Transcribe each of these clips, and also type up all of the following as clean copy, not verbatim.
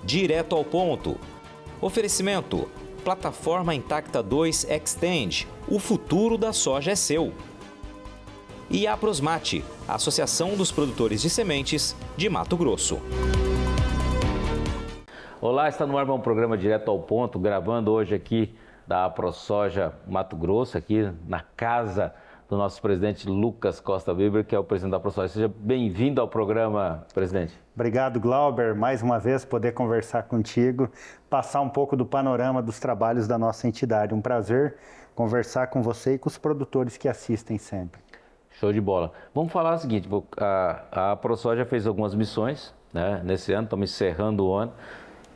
direto ao ponto. Oferecimento: Plataforma Intacta 2 Extend. O futuro da soja é seu. E a Prosmate, Associação dos Produtores de Sementes de Mato Grosso. Olá, está no ar um programa direto ao ponto, gravando hoje aqui da ProSoja Mato Grosso, aqui na casa do nosso presidente Lucas Costa Weber, que é o presidente da ProSoja. Seja bem-vindo ao programa, presidente. Obrigado, Glauber. Mais uma vez poder conversar contigo, passar um pouco do panorama dos trabalhos da nossa entidade. Um prazer conversar com você e com os produtores que assistem sempre. Show de bola. Vamos falar o seguinte, a ProSoja fez algumas missões, né, nesse ano, estamos encerrando o ano,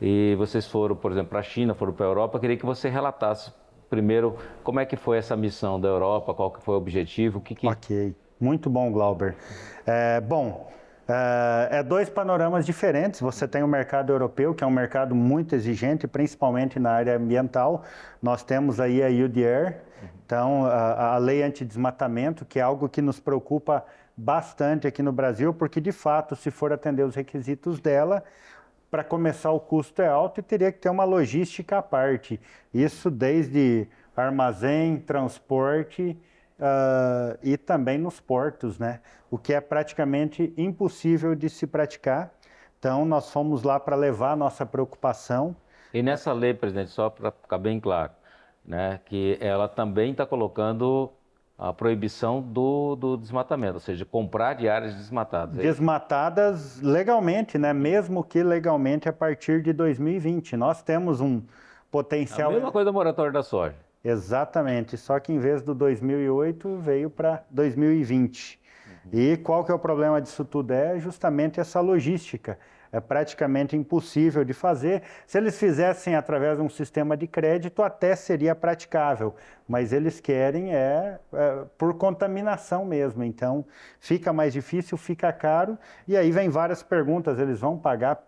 e vocês foram, por exemplo, para a China, foram para a Europa. Queria que você relatasse primeiro como é que foi essa missão da Europa, qual que foi o objetivo, Ok, muito bom, Glauber. Dois panoramas diferentes. Você tem o mercado europeu, que é um mercado muito exigente, principalmente na área ambiental. Nós temos aí a UDR, então a lei antidesmatamento, que é algo que nos preocupa bastante aqui no Brasil, porque de fato, se for atender os requisitos dela, para começar o custo é alto e teria que ter uma logística à parte. Isso desde armazém, transporte e também nos portos, né? O que é praticamente impossível de se praticar. Então, nós fomos lá para levar a nossa preocupação. E nessa lei, presidente, só para ficar bem claro, né, que ela também está colocando a proibição do desmatamento, ou seja, comprar de áreas desmatadas. Desmatadas legalmente, né? Mesmo que legalmente a partir de 2020. Nós temos um potencial... A mesma coisa da moratória da soja. Exatamente, só que em vez do 2008 veio para 2020. E qual que é o problema disso tudo? É justamente essa logística. É praticamente impossível de fazer. Se eles fizessem através de um sistema de crédito, até seria praticável, mas eles querem por contaminação mesmo. Então, fica mais difícil, fica caro, e aí vem várias perguntas. Eles vão pagar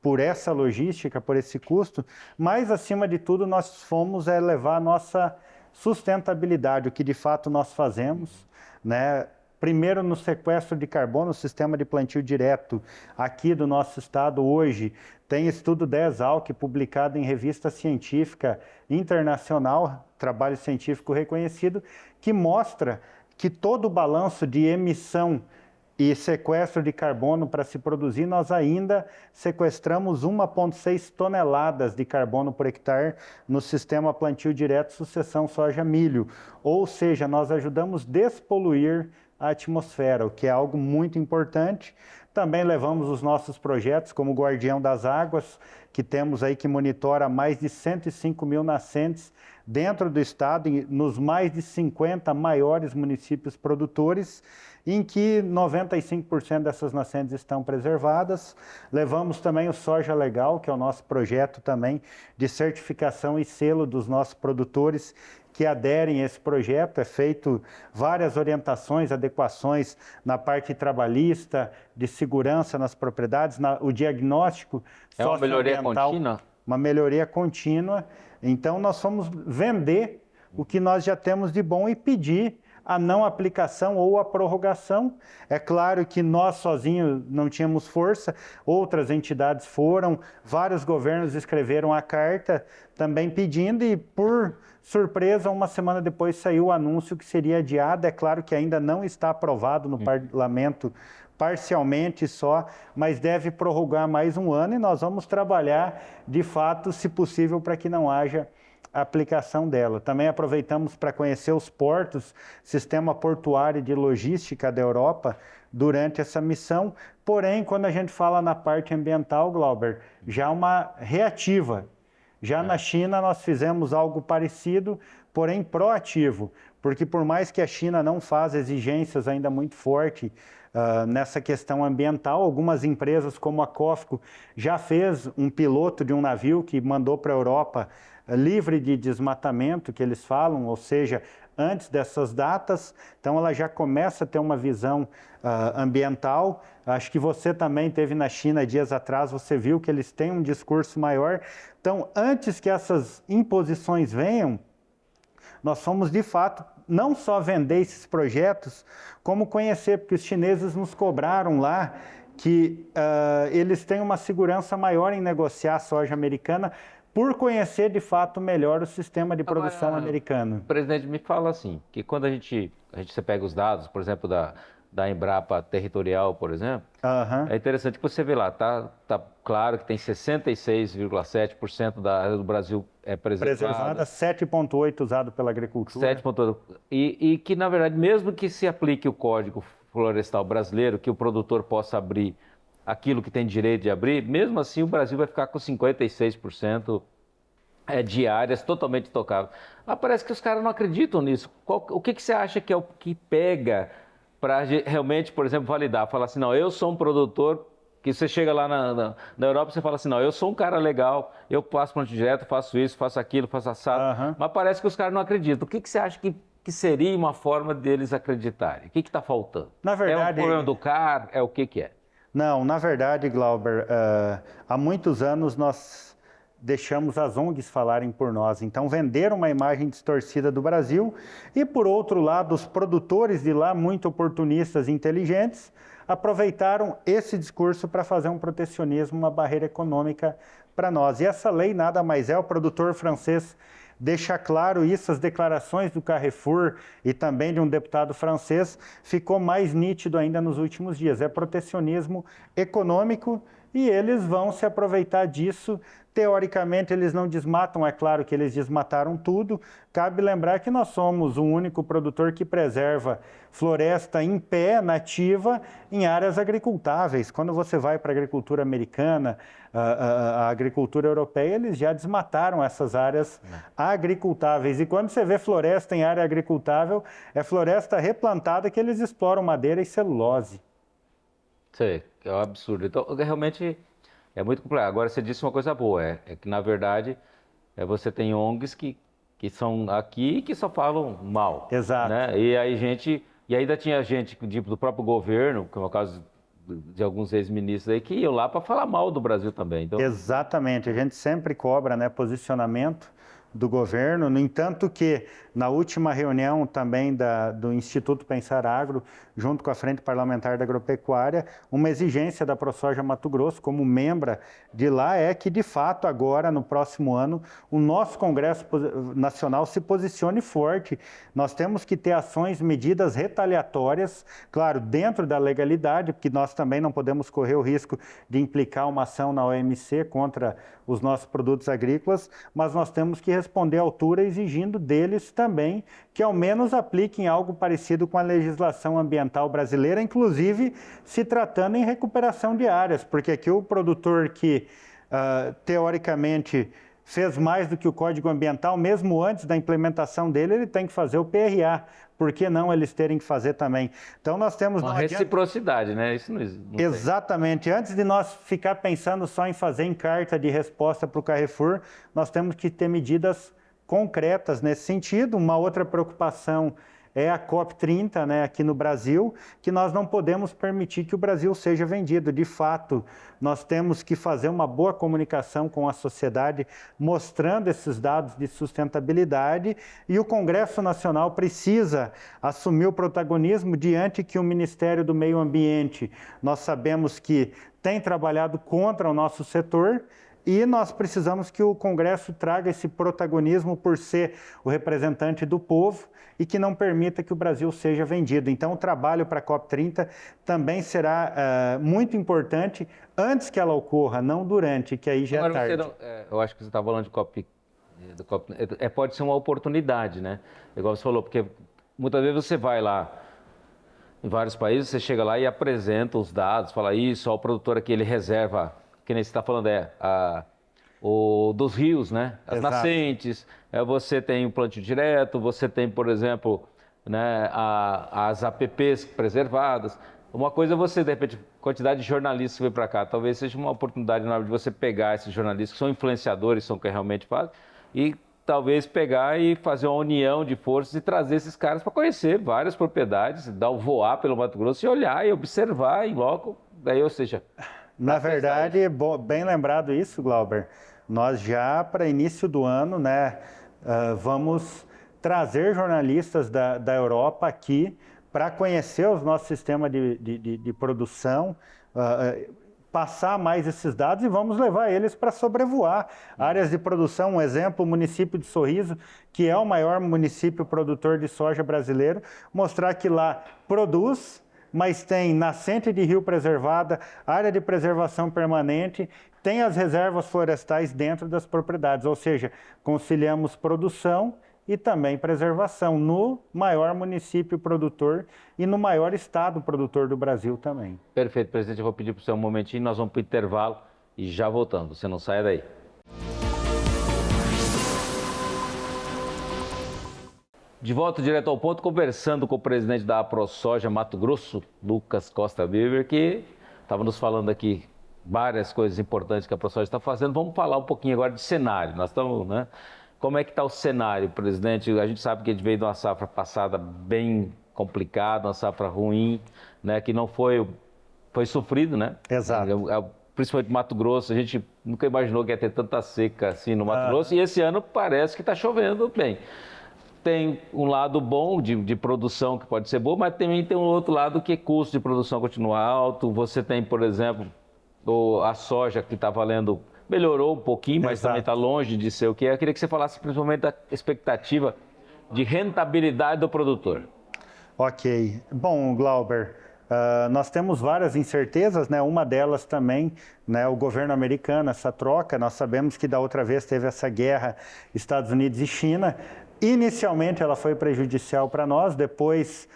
por essa logística, por esse custo, mas, acima de tudo, nós fomos levar a nossa sustentabilidade, o que de fato nós fazemos, né? Primeiro, no sequestro de carbono, o sistema de plantio direto aqui do nosso estado hoje tem estudo da Exalc publicado em revista científica internacional, trabalho científico reconhecido, que mostra que todo o balanço de emissão e sequestro de carbono para se produzir, nós ainda sequestramos 1,6 toneladas de carbono por hectare no sistema plantio direto sucessão soja-milho. Ou seja, nós ajudamos a despoluir a atmosfera, o que é algo muito importante. Também levamos os nossos projetos como o Guardião das Águas, que temos aí que monitora mais de 105 mil nascentes dentro do estado, nos mais de 50 maiores municípios produtores, em que 95% dessas nascentes estão preservadas. Levamos também o Soja Legal, que é o nosso projeto também de certificação e selo dos nossos produtores que aderem a esse projeto. É feito várias orientações, adequações na parte trabalhista, de segurança nas propriedades, o diagnóstico socioambiental. É uma melhoria contínua? Uma melhoria contínua. Então, nós fomos vender o que nós já temos de bom e pedir a não aplicação ou a prorrogação. É claro que nós sozinhos não tínhamos força, outras entidades foram, vários governos escreveram a carta também pedindo, e por surpresa, uma semana depois saiu o anúncio que seria adiado. É claro que ainda não está aprovado no parlamento, parcialmente só, mas deve prorrogar mais um ano, e nós vamos trabalhar de fato, se possível, para que não haja a aplicação dela. Também aproveitamos para conhecer os portos, sistema portuário de logística da Europa durante essa missão. Porém, quando a gente fala na parte ambiental, Glauber, já uma reativa. Já na China nós fizemos algo parecido, porém proativo, porque por mais que a China não faça exigências ainda muito fortes nessa questão ambiental, algumas empresas como a COFCO já fez um piloto de um navio que mandou para a Europa livre de desmatamento, que eles falam, ou seja, antes dessas datas. Então ela já começa a ter uma visão ambiental. Acho que você também teve na China dias atrás, você viu que eles têm um discurso maior. Então, antes que essas imposições venham, nós fomos de fato não só vender esses projetos, como conhecer, porque os chineses nos cobraram lá que eles têm uma segurança maior em negociar a soja americana por conhecer de fato melhor o sistema de produção americano. O presidente me fala assim, que quando você pega os dados, por exemplo, da Embrapa territorial, por exemplo, é interessante que você vê lá, tá claro que tem 66,7% da área do Brasil preservada. 7,8% usado pela agricultura. 7,8%. E que, na verdade, mesmo que se aplique o Código Florestal Brasileiro, que o produtor possa abrir aquilo que tem direito de abrir, mesmo assim o Brasil vai ficar com 56% de áreas totalmente tocáveis. Mas parece que os caras não acreditam nisso. O que você acha que é o que pega para realmente, por exemplo, validar? Falar assim, não, eu sou um produtor, que você chega lá na Europa e você fala assim, não, eu sou um cara legal, eu passo plantio direto, faço isso, faço aquilo, faço assado, mas parece que os caras não acreditam. O que você acha que seria uma forma deles acreditarem? O que está faltando? Na verdade, é um problema do CAR? É o que é? Não, na verdade, Glauber, há muitos anos nós deixamos as ONGs falarem por nós. Então, venderam uma imagem distorcida do Brasil e, por outro lado, os produtores de lá, muito oportunistas e inteligentes, aproveitaram esse discurso para fazer um protecionismo, uma barreira econômica para nós. E essa lei nada mais é, o produtor francês deixa claro isso, as declarações do Carrefour e também de um deputado francês, ficou mais nítido ainda nos últimos dias. É protecionismo econômico e eles vão se aproveitar disso. Teoricamente, eles não desmatam, é claro que eles desmataram tudo. Cabe lembrar que nós somos o único produtor que preserva floresta em pé, nativa, em áreas agricultáveis. Quando você vai para a agricultura americana, a agricultura europeia, eles já desmataram essas áreas agricultáveis. E quando você vê floresta em área agricultável, é floresta replantada que eles exploram madeira e celulose. Sei, é um absurdo. Então, realmente é muito complexo. Agora, você disse uma coisa boa, é que, na verdade, você tem ONGs que são aqui e que só falam mal. Exato. Né? E ainda tinha gente do próprio governo, como é o caso de alguns ex-ministros aí, que iam lá para falar mal do Brasil também. Então... Exatamente, a gente sempre cobra, né, posicionamento do governo. No entanto que, na última reunião também do Instituto Pensar Agro, junto com a Frente Parlamentar da Agropecuária, uma exigência da ProSoja Mato Grosso, como membro de lá, é que, de fato, agora, no próximo ano, o nosso Congresso Nacional se posicione forte. Nós temos que ter ações, medidas retaliatórias, claro, dentro da legalidade, porque nós também não podemos correr o risco de implicar uma ação na OMC contra os nossos produtos agrícolas, mas nós temos que responder à altura exigindo deles também que ao menos apliquem algo parecido com a legislação ambiental brasileira, inclusive se tratando em recuperação de áreas, porque aqui o produtor que teoricamente fez mais do que o Código Ambiental, mesmo antes da implementação dele, ele tem que fazer o PRA. Por que não eles terem que fazer também? Então nós temos... Uma reciprocidade, né? Isso não Exatamente. Antes de nós ficar pensando só em fazer em carta de resposta para o Carrefour, nós temos que ter medidas concretas nesse sentido. Uma outra preocupação é a COP30, né, aqui no Brasil, que nós não podemos permitir que o Brasil seja vendido. De fato, nós temos que fazer uma boa comunicação com a sociedade, mostrando esses dados de sustentabilidade, e o Congresso Nacional precisa assumir o protagonismo diante que o Ministério do Meio Ambiente, nós sabemos que tem trabalhado contra o nosso setor, e nós precisamos que o Congresso traga esse protagonismo por ser o representante do povo e que não permita que o Brasil seja vendido. Então, o trabalho para a COP30 também será muito importante antes que ela ocorra, não durante, que aí já é tarde. Eu acho que você está falando de COP, pode ser uma oportunidade, né? Igual você falou, porque muitas vezes você vai lá, em vários países, você chega lá e apresenta os dados, fala isso, ó, o produtor aqui, ele reserva... que nem você está falando, dos rios, né? As Exato. Nascentes, você tem o plantio direto, você tem, por exemplo, né, as APPs preservadas. Uma coisa é você, de repente, quantidade de jornalistas que vem para cá, talvez seja uma oportunidade na hora de você pegar esses jornalistas que são influenciadores, são que realmente fazem, e talvez pegar e fazer uma união de forças e trazer esses caras para conhecer várias propriedades, dar o voar pelo Mato Grosso e olhar e observar em loco, daí, ou seja... Na verdade, bem lembrado isso, Glauber, nós já para início do ano, né, vamos trazer jornalistas da Europa aqui para conhecer o nosso sistema de produção, passar mais esses dados e vamos levar eles para sobrevoar áreas de produção. Um exemplo, o município de Sorriso, que é o maior município produtor de soja brasileiro, mostrar que lá produz, mas tem nascente de rio preservada, área de preservação permanente, tem as reservas florestais dentro das propriedades, ou seja, conciliamos produção e também preservação no maior município produtor e no maior estado produtor do Brasil também. Perfeito, presidente. Eu vou pedir para o senhor um momentinho, nós vamos para o intervalo e já voltamos. Você não saia daí. De volta direto ao ponto, conversando com o presidente da AproSoja Mato Grosso, Lucas Costa Weber, que estava nos falando aqui várias coisas importantes que a AproSoja está fazendo. Vamos falar um pouquinho agora de cenário. Nós estamos, né? Como é que está o cenário, presidente? A gente sabe que a gente veio de uma safra passada bem complicada, uma safra ruim, né? Que não foi sofrido, né? Exato. Principalmente Mato Grosso, a gente nunca imaginou que ia ter tanta seca assim no Mato Grosso, e esse ano parece que está chovendo bem. Tem um lado bom de produção que pode ser bom, mas também tem um outro lado que custo de produção continua alto. Você tem, por exemplo, a soja que está valendo... Melhorou um pouquinho, mas também está longe de ser o que é. Eu queria que você falasse principalmente da expectativa de rentabilidade do produtor. Ok. Bom, Glauber, nós temos várias incertezas, né? Uma delas também, né, o governo americano, essa troca. Nós sabemos que da outra vez teve essa guerra Estados Unidos e China. Inicialmente ela foi prejudicial para nós, depois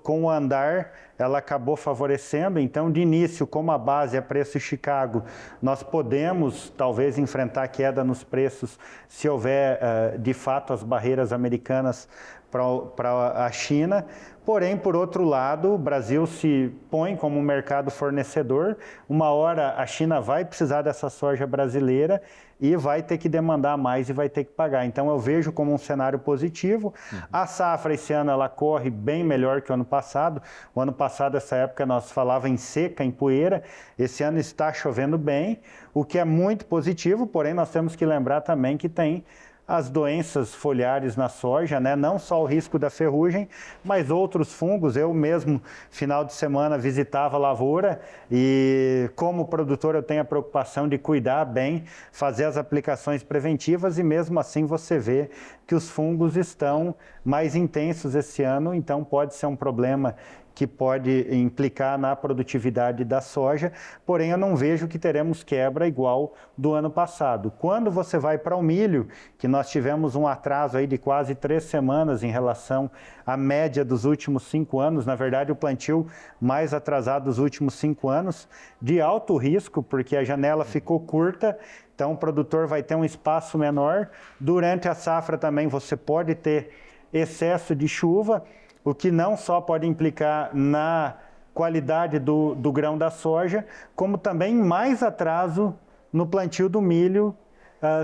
com o andar ela acabou favorecendo. Então, de início, como a base é preço Chicago, nós podemos talvez enfrentar queda nos preços se houver de fato as barreiras americanas para a China. Porém, por outro lado, o Brasil se põe como um mercado fornecedor. Uma hora a China vai precisar dessa soja brasileira e vai ter que demandar mais e vai ter que pagar. Então eu vejo como um cenário positivo. A safra esse ano ela corre bem melhor que o ano passado. O ano passado, essa época, nós falava em seca, em poeira. Esse ano está chovendo bem, o que é muito positivo, porém nós temos que lembrar também que tem as doenças foliares na soja, né? Não só o risco da ferrugem, mas outros fungos. Eu mesmo, final de semana, visitava a lavoura e, como produtor, eu tenho a preocupação de cuidar bem, fazer as aplicações preventivas e, mesmo assim, você vê que os fungos estão mais intensos esse ano, então pode ser um problema que pode implicar na produtividade da soja, porém eu não vejo que teremos quebra igual do ano passado. Quando você vai para o milho, que nós tivemos um atraso aí de quase 3 semanas em relação à média dos últimos 5 anos, na verdade o plantio mais atrasado dos últimos 5 anos, de alto risco, porque a janela ficou curta, então o produtor vai ter um espaço menor. Durante a safra também você pode ter excesso de chuva, o que não só pode implicar na qualidade do grão da soja, como também mais atraso no plantio do milho,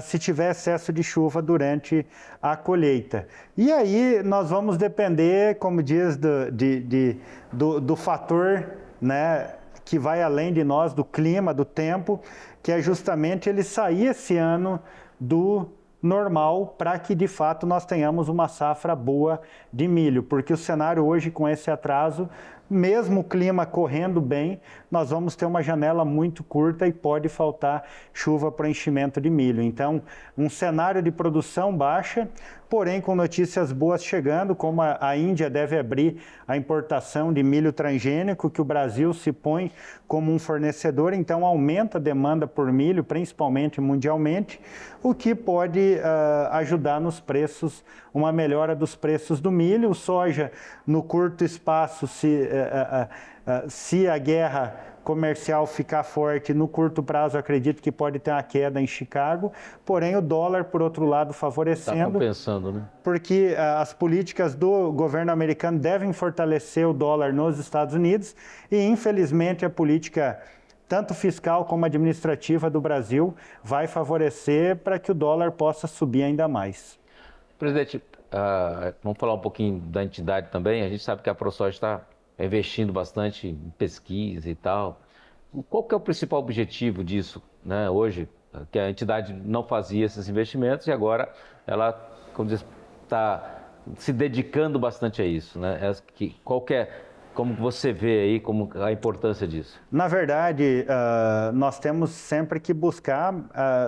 se tiver excesso de chuva durante a colheita. E aí nós vamos depender, como diz, do fator, né, que vai além de nós, do clima, do tempo, que é justamente ele sair esse ano do normal para que, de fato, nós tenhamos uma safra boa de milho, porque o cenário hoje, com esse atraso, mesmo o clima correndo bem, nós vamos ter uma janela muito curta e pode faltar chuva para o enchimento de milho. Então, um cenário de produção baixa, porém com notícias boas chegando, como a Índia deve abrir a importação de milho transgênico, que o Brasil se põe como um fornecedor, então aumenta a demanda por milho, principalmente mundialmente, o que pode ajudar nos preços, uma melhora dos preços do milho. O soja, no curto espaço, se a guerra comercial ficar forte, no curto prazo acredito que pode ter uma queda em Chicago, porém o dólar, por outro lado, favorecendo. Está compensando, né? Porque as políticas do governo americano devem fortalecer o dólar nos Estados Unidos e, infelizmente, a política tanto fiscal como administrativa do Brasil vai favorecer para que o dólar possa subir ainda mais. Presidente, vamos falar um pouquinho da entidade também. A gente sabe que a AproSoja está investindo bastante em pesquisa e tal. Qual que é o principal objetivo disso, né, hoje? Que a entidade não fazia esses investimentos e agora ela, como diz, está se dedicando bastante a isso, né? Qual Como você vê aí como a importância disso? Na verdade, nós temos sempre que buscar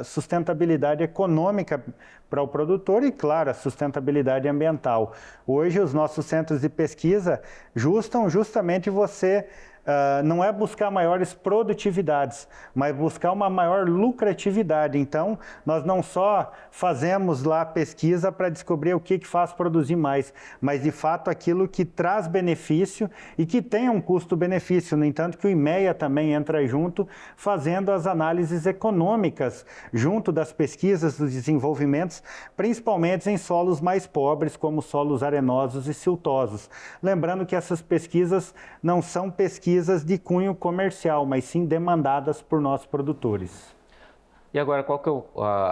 sustentabilidade econômica para o produtor e, claro, a sustentabilidade ambiental. Hoje, os nossos centros de pesquisa justamente você não é buscar maiores produtividades, mas buscar uma maior lucratividade. Então, nós não só fazemos lá pesquisa para descobrir o que faz produzir mais, mas de fato aquilo que traz benefício e que tem um custo-benefício. No entanto, que o IMEA também entra junto, fazendo as análises econômicas junto das pesquisas, dos desenvolvimentos, principalmente em solos mais pobres, como solos arenosos e siltosos. Lembrando que essas pesquisas não são pesquisas de cunho comercial, mas sim demandadas por nossos produtores. E agora, qual que é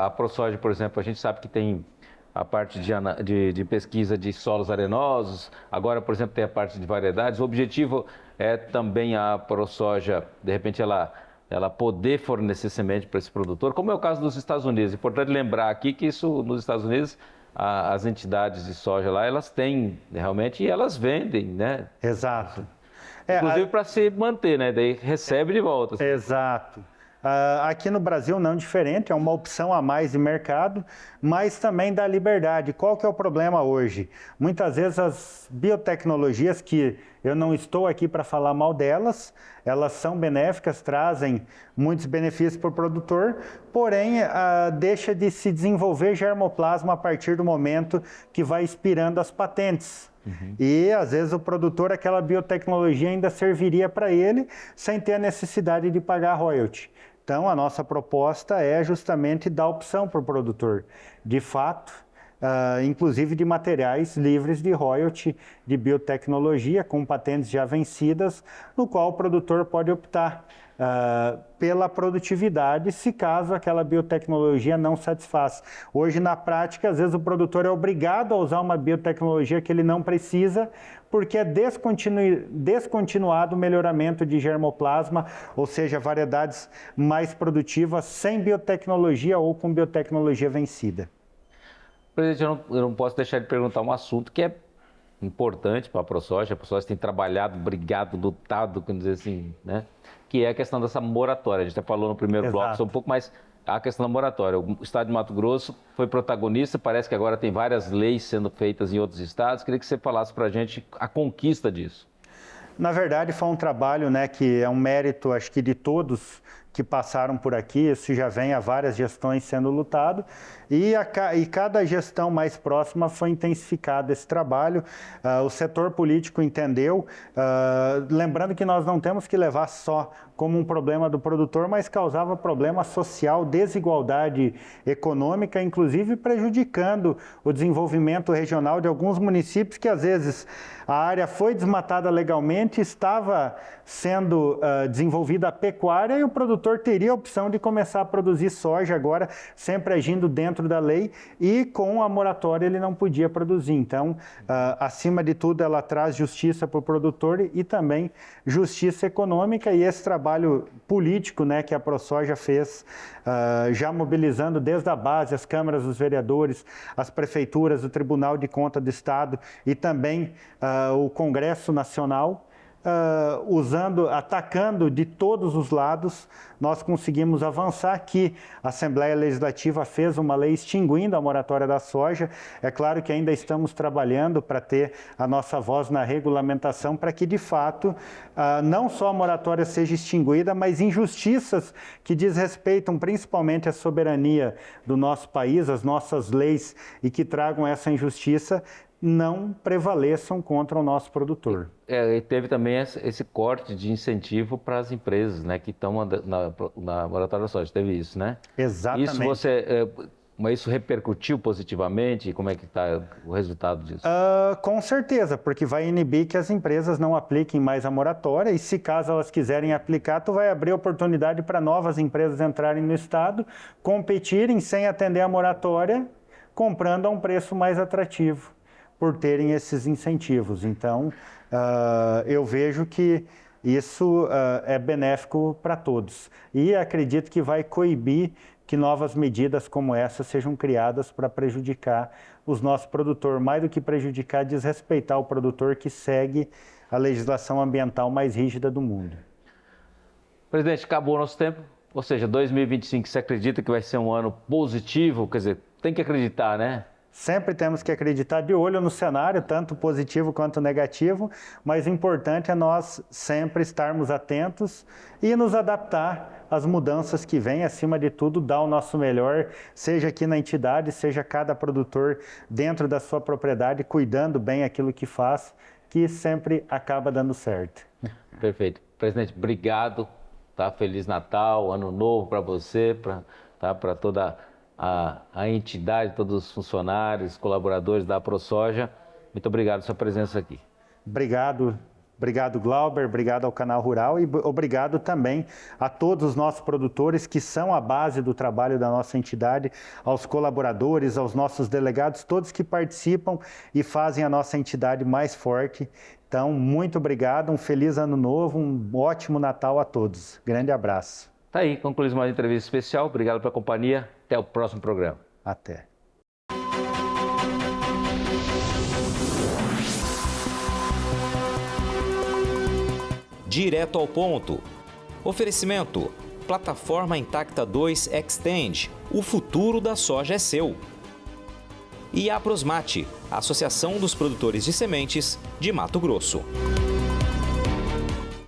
a ProSoja, por exemplo? A gente sabe que tem a parte de pesquisa de solos arenosos, agora, por exemplo, tem a parte de variedades. O objetivo é também a ProSoja, de repente, ela poder fornecer semente para esse produtor, como é o caso dos Estados Unidos. É importante lembrar aqui que isso, nos Estados Unidos, as entidades de soja lá, elas têm realmente e elas vendem, né? Exato. Inclusive para se manter, né? Daí recebe de volta. Assim. Exato. Aqui no Brasil não diferente, é uma opção a mais de mercado, mas também dá liberdade. Qual que é o problema hoje? Muitas vezes as biotecnologias, que eu não estou aqui para falar mal delas, elas são benéficas, trazem muitos benefícios para o produtor, porém deixa de se desenvolver germoplasma a partir do momento que vai expirando as patentes. Uhum. E às vezes o produtor, aquela biotecnologia ainda serviria para ele sem ter a necessidade de pagar royalty. Então a nossa proposta é justamente dar opção para o produtor, de fato, inclusive de materiais livres de royalty, de biotecnologia, com patentes já vencidas, no qual o produtor pode optar pela produtividade, se caso aquela biotecnologia não satisfaz. Hoje, na prática, às vezes o produtor é obrigado a usar uma biotecnologia que ele não precisa, porque é descontinuado o melhoramento de germoplasma, ou seja, variedades mais produtivas sem biotecnologia ou com biotecnologia vencida. Presidente, eu não posso deixar de perguntar um assunto que é importante para a ProSoja. A ProSoja tem trabalhado, brigado, lutado, quer dizer assim, né? Que é a questão dessa moratória. A gente já falou no primeiro bloco, só um pouco mais a questão da moratória. O estado de Mato Grosso foi protagonista, parece que agora tem várias leis sendo feitas em outros estados. Queria que você falasse para a gente a conquista disso. Na verdade, foi um trabalho, né, que é um mérito, acho que de todos que passaram por aqui. Isso já vem há várias gestões sendo lutado, e cada gestão mais próxima foi intensificado esse trabalho. O setor político entendeu, lembrando que nós não temos que levar só como um problema do produtor, mas causava problema social, desigualdade econômica, inclusive prejudicando o desenvolvimento regional de alguns municípios que às vezes a área foi desmatada legalmente, estava sendo desenvolvida a pecuária e o produtor teria a opção de começar a produzir soja agora, sempre agindo dentro da lei, e com a moratória ele não podia produzir. Então, acima de tudo, ela traz justiça para o produtor e também justiça econômica, e esse trabalho político, né, que a ProSoja fez, já mobilizando desde a base as câmaras dos vereadores, as prefeituras, o Tribunal de Contas do Estado e também o Congresso Nacional, atacando de todos os lados, nós conseguimos avançar. Que a Assembleia Legislativa fez uma lei extinguindo a moratória da soja. É claro que ainda estamos trabalhando para ter a nossa voz na regulamentação, para que de fato não só a moratória seja extinguida, mas injustiças que desrespeitam principalmente a soberania do nosso país, as nossas leis, e que tragam essa injustiça, não prevaleçam contra o nosso produtor. E teve também esse corte de incentivo para as empresas, né, que estão na moratória da soja. Teve isso, né? Exatamente. Mas isso repercutiu positivamente? Como é que está o resultado disso? Com certeza, porque vai inibir que as empresas não apliquem mais a moratória, e se caso elas quiserem aplicar, tu vai abrir oportunidade para novas empresas entrarem no estado, competirem sem atender a moratória, comprando a um preço mais atrativo, por terem esses incentivos. Então, eu vejo que isso é benéfico para todos. E acredito que vai coibir que novas medidas como essa sejam criadas para prejudicar os nossos produtores. Mais do que prejudicar, desrespeitar o produtor que segue a legislação ambiental mais rígida do mundo. Presidente, acabou o nosso tempo, ou seja, 2025, você acredita que vai ser um ano positivo? Quer dizer, tem que acreditar, né? Sempre temos que acreditar de olho no cenário, tanto positivo quanto negativo, mas o importante é nós sempre estarmos atentos e nos adaptar às mudanças que vêm, acima de tudo, dar o nosso melhor, seja aqui na entidade, seja cada produtor dentro da sua propriedade, cuidando bem aquilo que faz, que sempre acaba dando certo. Perfeito. Presidente, obrigado. Tá? Feliz Natal, Ano Novo para você, para toda a entidade, todos os funcionários, colaboradores da AproSoja. Muito obrigado pela sua presença aqui. Obrigado, Glauber, obrigado ao Canal Rural e obrigado também a todos os nossos produtores que são a base do trabalho da nossa entidade, aos colaboradores, aos nossos delegados, todos que participam e fazem a nossa entidade mais forte. Então, muito obrigado, um feliz Ano Novo, um ótimo Natal a todos. Grande abraço. Tá aí, concluímos mais uma entrevista especial. Obrigado pela companhia. Até o próximo programa. Até. Direto ao ponto. Oferecimento: Plataforma Intacta 2 Extend. O futuro da soja é seu. E Aprosmate, Associação dos Produtores de Sementes de Mato Grosso.